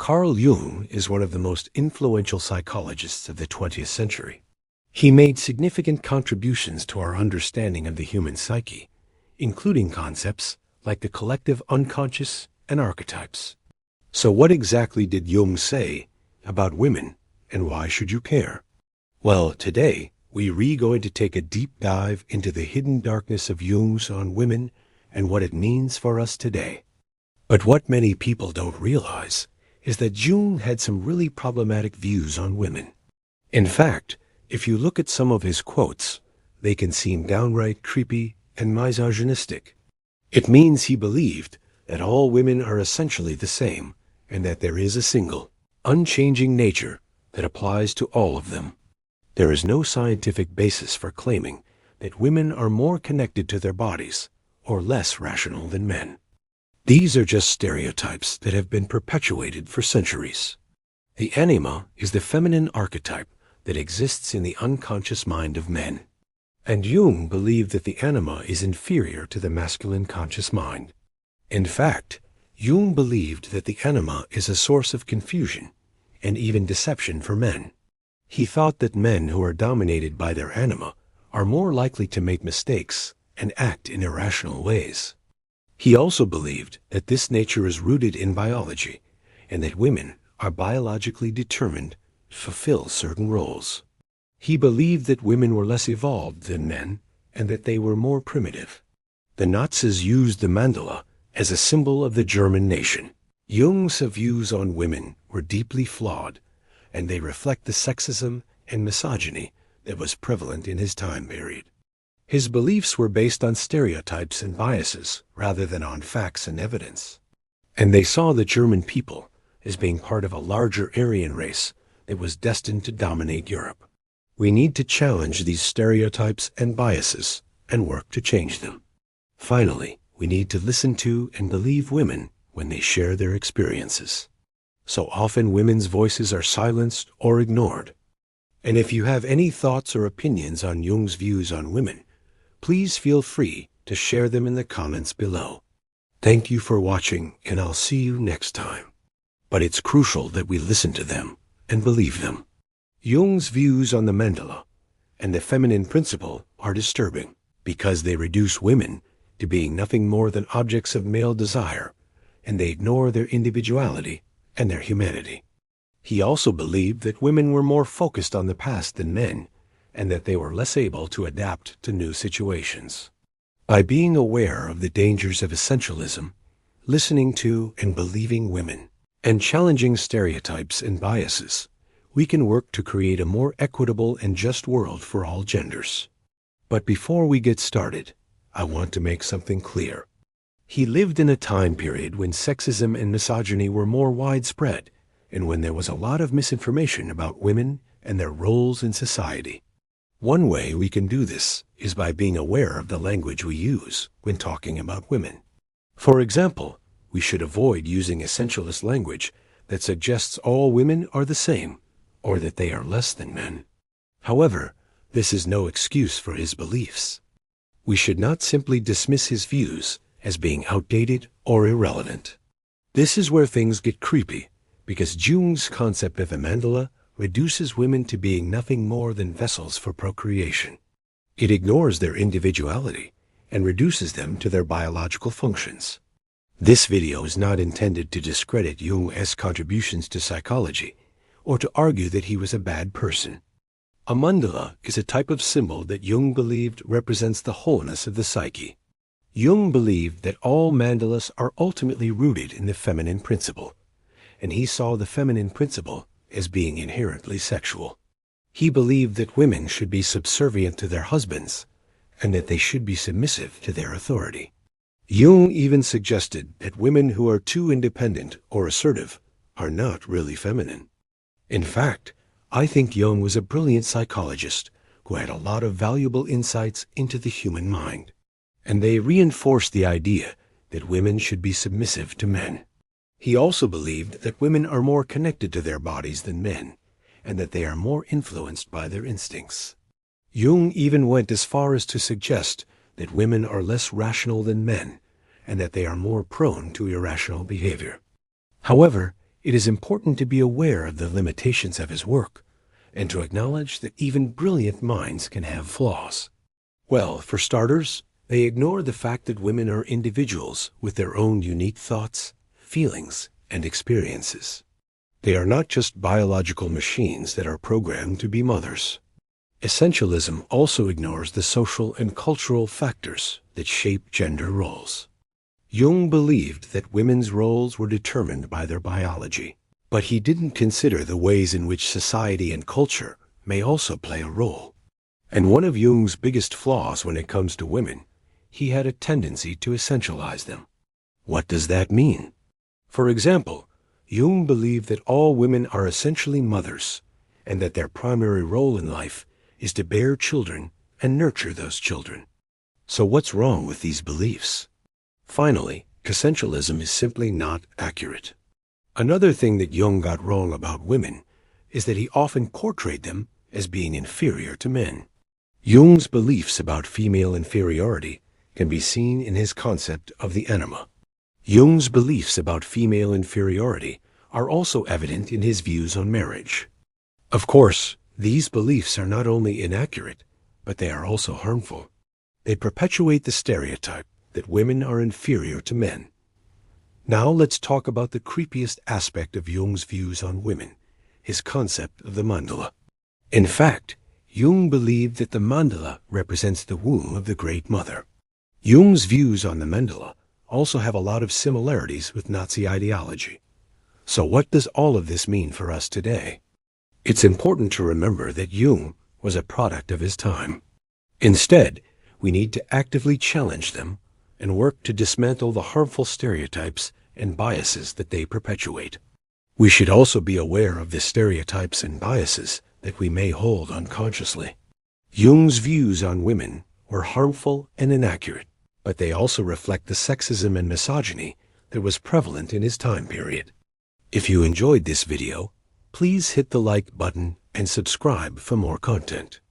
Carl Jung is one of the most influential psychologists of the 20th century. He made significant contributions to our understanding of the human psyche, including concepts like the collective unconscious and archetypes. So what exactly did Jung say about women, and why should you care? Well, today we're going to take a deep dive into the hidden darkness of Jung's on women and what it means for us today. But what many people don't realize is that Jung had some really problematic views on women. In fact, if you look at some of his quotes, they can seem downright creepy and misogynistic. It means he believed that all women are essentially the same, and that there is a single, unchanging nature that applies to all of them. There is no scientific basis for claiming that women are more connected to their bodies or less rational than men. These are just stereotypes that have been perpetuated for centuries. The anima is the feminine archetype that exists in the unconscious mind of men. And Jung believed that the anima is inferior to the masculine conscious mind. In fact, Jung believed that the anima is a source of confusion and even deception for men. He thought that men who are dominated by their anima are more likely to make mistakes and act in irrational ways. He also believed that this nature is rooted in biology and that women are biologically determined to fulfill certain roles. He believed that women were less evolved than men and that they were more primitive. The Nazis used the mandala as a symbol of the German nation. Jung's views on women were deeply flawed, and they reflect the sexism and misogyny that was prevalent in his time period. His beliefs were based on stereotypes and biases rather than on facts and evidence. And they saw the German people as being part of a larger Aryan race that was destined to dominate Europe. We need to challenge these stereotypes and biases and work to change them. Finally, we need to listen to and believe women when they share their experiences. So often women's voices are silenced or ignored. And if you have any thoughts or opinions on Jung's views on women, please feel free to share them in the comments below. Thank you for watching, and I'll see you next time. But it's crucial that we listen to them and believe them. Jung's views on the mandala and the feminine principle are disturbing because they reduce women to being nothing more than objects of male desire, and they ignore their individuality and their humanity. He also believed that women were more focused on the past than men, and that they were less able to adapt to new situations. By being aware of the dangers of essentialism, listening to and believing women, and challenging stereotypes and biases, we can work to create a more equitable and just world for all genders. But before we get started, I want to make something clear. He lived in a time period when sexism and misogyny were more widespread, and when there was a lot of misinformation about women and their roles in society. One way we can do this is by being aware of the language we use when talking about women. For example, we should avoid using essentialist language that suggests all women are the same, or that they are less than men. However, this is no excuse for his beliefs. We should not simply dismiss his views as being outdated or irrelevant. This is where things get creepy, because Jung's concept of a mandala reduces women to being nothing more than vessels for procreation. It ignores their individuality and reduces them to their biological functions. This video is not intended to discredit Jung's contributions to psychology or to argue that he was a bad person. A mandala is a type of symbol that Jung believed represents the wholeness of the psyche. Jung believed that all mandalas are ultimately rooted in the feminine principle, and he saw the feminine principle as being inherently sexual. He believed that women should be subservient to their husbands, and that they should be submissive to their authority. Jung even suggested that women who are too independent or assertive are not really feminine. In fact, I think Jung was a brilliant psychologist who had a lot of valuable insights into the human mind, and they reinforced the idea that women should be submissive to men. He also believed that women are more connected to their bodies than men, and that they are more influenced by their instincts. Jung even went as far as to suggest that women are less rational than men, and that they are more prone to irrational behavior. However, it is important to be aware of the limitations of his work and to acknowledge that even brilliant minds can have flaws. Well, for starters, they ignore the fact that women are individuals with their own unique thoughts, feelings, and experiences. They are not just biological machines that are programmed to be mothers. Essentialism also ignores the social and cultural factors that shape gender roles. Jung believed that women's roles were determined by their biology, but he didn't consider the ways in which society and culture may also play a role. And one of Jung's biggest flaws when it comes to women, he had a tendency to essentialize them. What does that mean? For example, Jung believed that all women are essentially mothers, and that their primary role in life is to bear children and nurture those children. So what's wrong with these beliefs? Finally, essentialism is simply not accurate. Another thing that Jung got wrong about women is that he often portrayed them as being inferior to men. Jung's beliefs about female inferiority can be seen in his concept of the anima. Jung's beliefs about female inferiority are also evident in his views on marriage. Of course, these beliefs are not only inaccurate, but they are also harmful. They perpetuate the stereotype that women are inferior to men. Now let's talk about the creepiest aspect of Jung's views on women, his concept of the mandala. In fact, Jung believed that the mandala represents the womb of the Great Mother. Jung's views on the mandala also have a lot of similarities with Nazi ideology. So what does all of this mean for us today? It's important to remember that Jung was a product of his time. Instead, we need to actively challenge them and work to dismantle the harmful stereotypes and biases that they perpetuate. We should also be aware of the stereotypes and biases that we may hold unconsciously. Jung's views on women were harmful and inaccurate, but they also reflect the sexism and misogyny that was prevalent in his time period. If you enjoyed this video, please hit the like button and subscribe for more content.